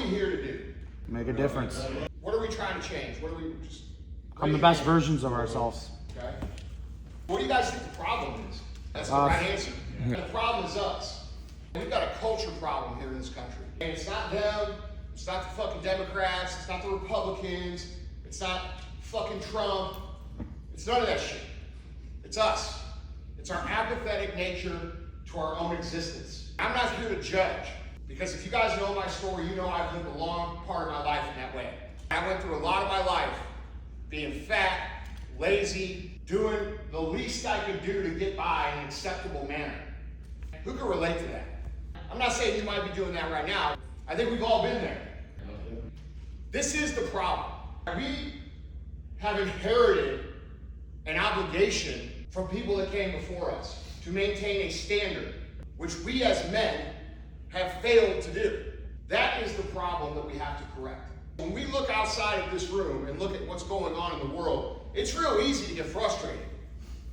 we here to do? Make a difference. What are we trying to change? What are we just... Become the best versions of ourselves. Okay. What do you guys think the problem is? That's the right answer. The problem is us. We've got a culture problem here in this country. And it's not them, it's not the fucking Democrats, it's not the Republicans, it's not fucking Trump. It's none of that shit. It's us. It's our apathetic nature to our own existence. I'm not here to judge, because if you guys know my story, you know I've lived a long part of my life in that way. I went through a lot of my life being fat, lazy, doing the least I could do to get by in an acceptable manner. Who can relate to that? I'm not saying you might be doing that right now. I think we've all been there. This is the problem. We have inherited an obligation from people that came before us to maintain a standard, which we as men have failed to do. That is the problem that we have to correct. When we look outside of this room and look at what's going on in the world, it's real easy to get frustrated.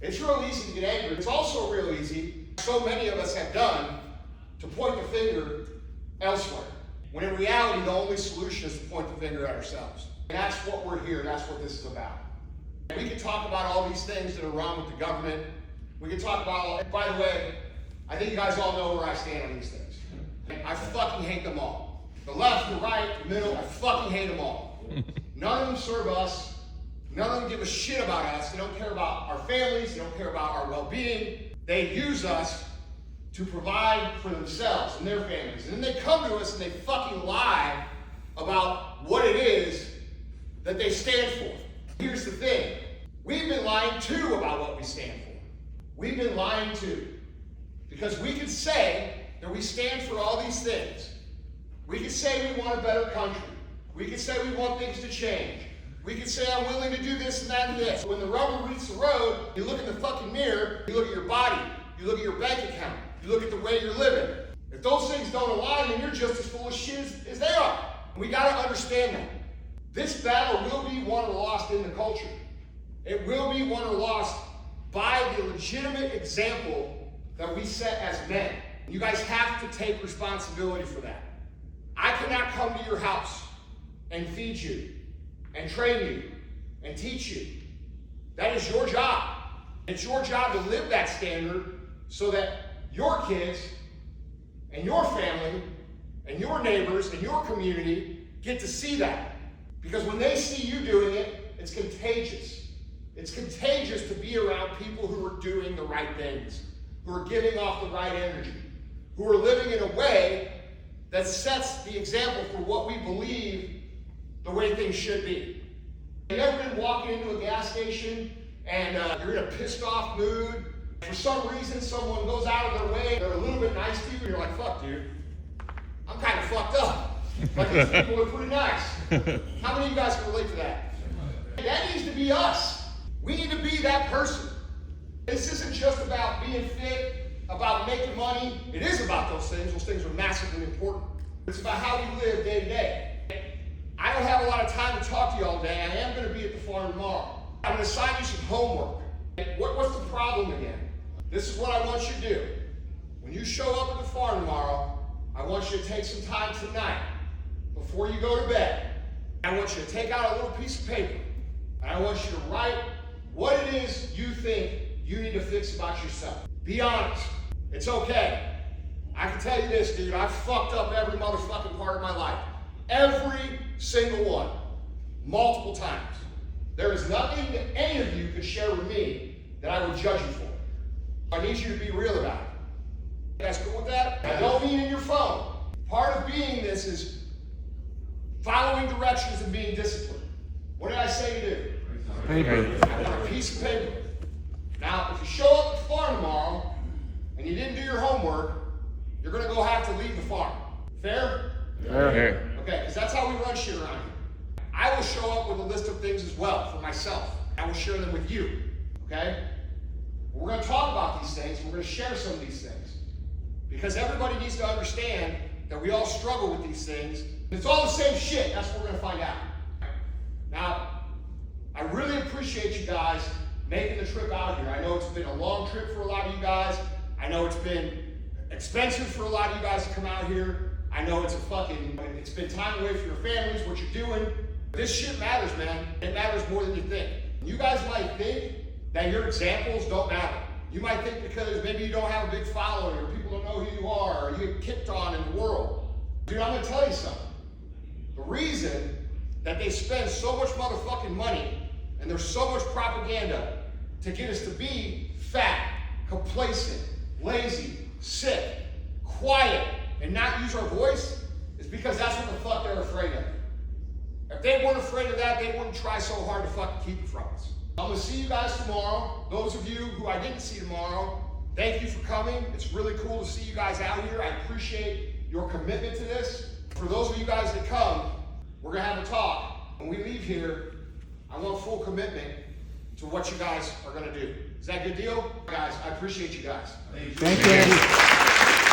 It's real easy to get angry. It's also real easy, so many of us have done, to point the finger elsewhere. When in reality, the only solution is to point the finger at ourselves. And that's what we're here, that's what this is about. We can talk about all these things that are wrong with the government. We can talk about, by the way, I think you guys all know where I stand on these things. I fucking hate them all. The left, the right, the middle, I fucking hate them all. None of them serve us. None of them give a shit about us. They don't care about our families. They don't care about our well-being. They use us to provide for themselves and their families. And then they come to us and they fucking lie about what it is that they stand for. Here's the thing. We've been lying too about what we stand for. We've been lying too. Because we can say that we stand for all these things. We can say we want a better country. We can say we want things to change. We can say I'm willing to do this and that and this. When the rubber meets the road, you look in the fucking mirror, you look at your body, you look at your bank account, you look at the way you're living. If those things don't align, then you're just as full of shit as they are. We gotta understand that. This battle will be won or lost in the culture. It will be won or lost by the legitimate example that we set as men. You guys have to take responsibility for that. I cannot come to your house and feed you and train you and teach you. That is your job. It's your job to live that standard so that your kids and your family and your neighbors and your community get to see that. Because when they see you doing it, it's contagious. It's contagious to be around people who are doing the right things, who are giving off the right energy, who are living in a way that sets the example for what we believe the way things should be. You ever been walking into a gas station and you're in a pissed off mood? For some reason, someone goes out of their way, they're a little bit nice to you, and you're like, fuck, dude, I'm kind of fucked up. Like, these people are pretty nice. How many of you guys can relate to that? That needs to be us. We need to be that person. This isn't just about being fit, about making money. It is about those things. Those things are massively important. It's about how we live day to day. I don't have a lot of time to talk to you all day. I am going to be at the farm tomorrow. I'm going to assign you some homework. What's the problem again? This is what I want you to do. When you show up at the farm tomorrow, I want you to take some time tonight, before you go to bed. I want you to take out a little piece of paper, and I want you to write what it is you think you need to fix about yourself. Be honest. It's okay. I can tell you this, dude. I've fucked up every motherfucking part of my life. Every single one. Multiple times. There is nothing that any of you could share with me that I would judge you for. I need you to be real about it. You guys cool with that? I don't mean in your phone. Part of being this is following directions and being disciplined. What did I say to do? Paper. I want a piece of paper. Now, if you show up at the farm tomorrow and you didn't do your homework, you're going to go have to leave the farm. Fair? Fair. Okay, because that's how we run shit around here. I will show up with a list of things as well for myself. I will share them with you. Okay? We're going to talk about these things. We're going to share some of these things. Because everybody needs to understand that we all struggle with these things. It's all the same shit. That's what we're going to find out. Now, I really appreciate you guys making the trip out here. I know it's been a long trip for a lot of you guys. I know it's been expensive for a lot of you guys to come out here. I know it's been time away from your families, what you're doing. This shit matters, man. It matters more than you think. You guys might think that your examples don't matter. You might think because maybe you don't have a big following or people don't know who you are or you get kicked on in the world. Dude, I'm gonna tell you something. The reason that they spend so much motherfucking money and there's so much propaganda to get us to be fat, complacent, lazy, sick, quiet, and not use our voice is because that's what the fuck they're afraid of. If they weren't afraid of that, they wouldn't try so hard to fucking keep it from us. I'm gonna see you guys tomorrow. Those of you who I didn't see tomorrow, thank you for coming. It's really cool to see you guys out here. I appreciate your commitment to this. For those of you guys that come, we're gonna have a talk. When we leave here, I want full commitment to what you guys are gonna do. Is that a good deal? Guys, I appreciate you guys. Thank you, Andy.